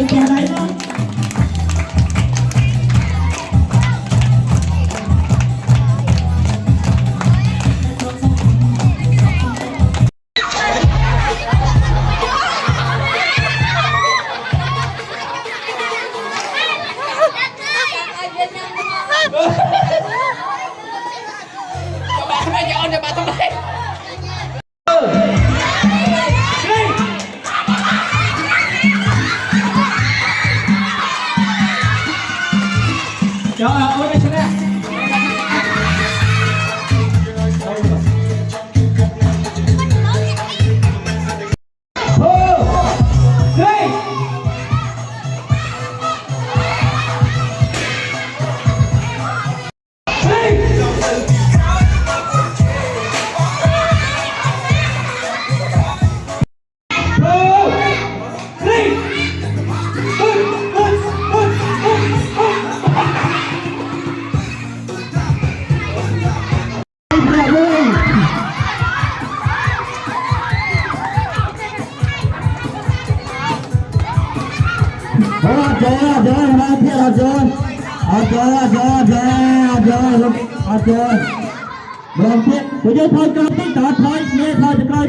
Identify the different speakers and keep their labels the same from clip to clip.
Speaker 1: แก่ไรเนาะ
Speaker 2: ไม่จะเอาจะมาทำไม
Speaker 1: เดี๋ยวเอาไปชนะโอ้เฮ้ยAjar, mati ajar, berhenti. Tujuh tahun ke depan, tahun ini tahun depan.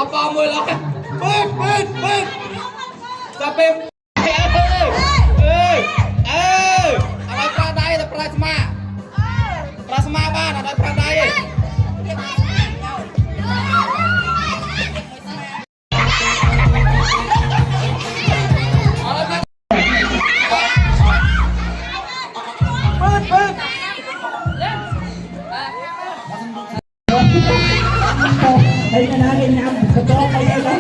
Speaker 2: Apa mula? Ben. Sampai ada pradai, ada prasma. Prasma ban, ada pradai.
Speaker 1: Thấy cái đá cái nhắm có cái đây đó.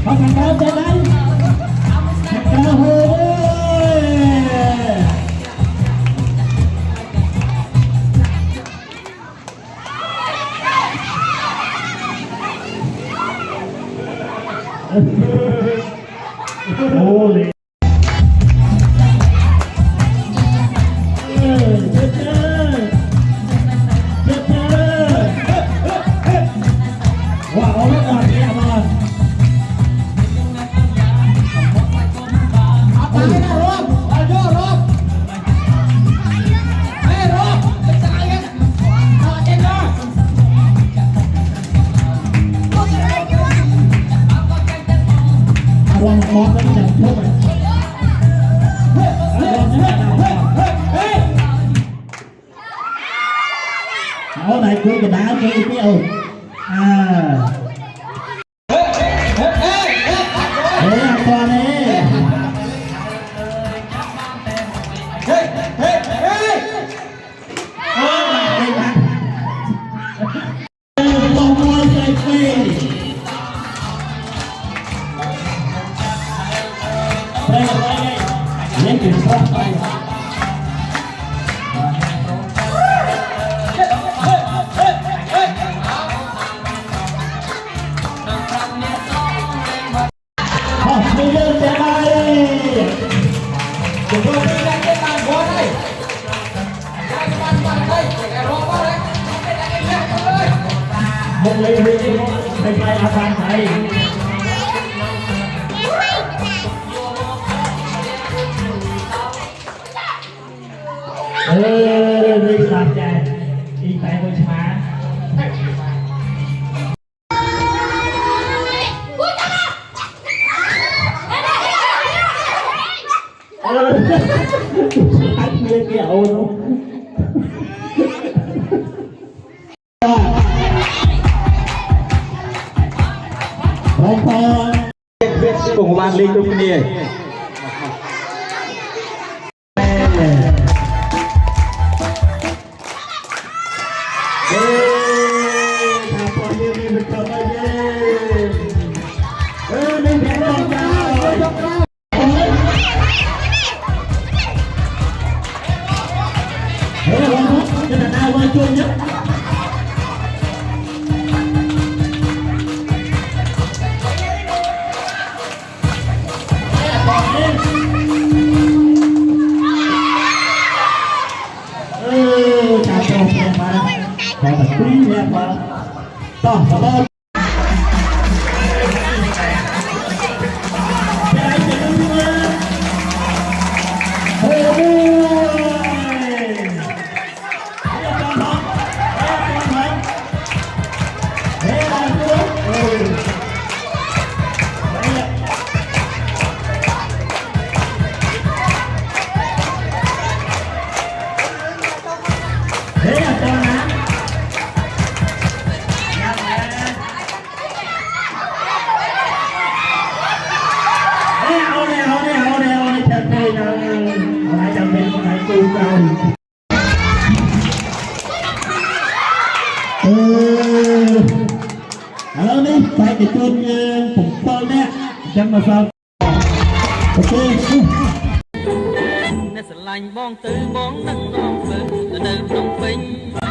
Speaker 1: Không thành công trên đây. Holy. Wow, rất là đẹp rồi. One more than that. Ở đây cuối cái đá cái ơi. Để ăn con đi. Lấy kiểm soát tay. Bây giờ sẽ đây. Chúng tôi đi ra cái bàn qua đây. Ra cái bàn qua đây. Để rô qua đây. Một lấy hình. Thầy tay là bàn thầy. đi làm chè đi tại con má anh nghe cái ồn không cùng ban linh trong kia Halo nih, saya kecun pukul nè, jangan masalah. Oke.
Speaker 3: អ្នកស្រឡាញ់បងទៅបងនឹងងំធ្វើនៅក្នុងពេញ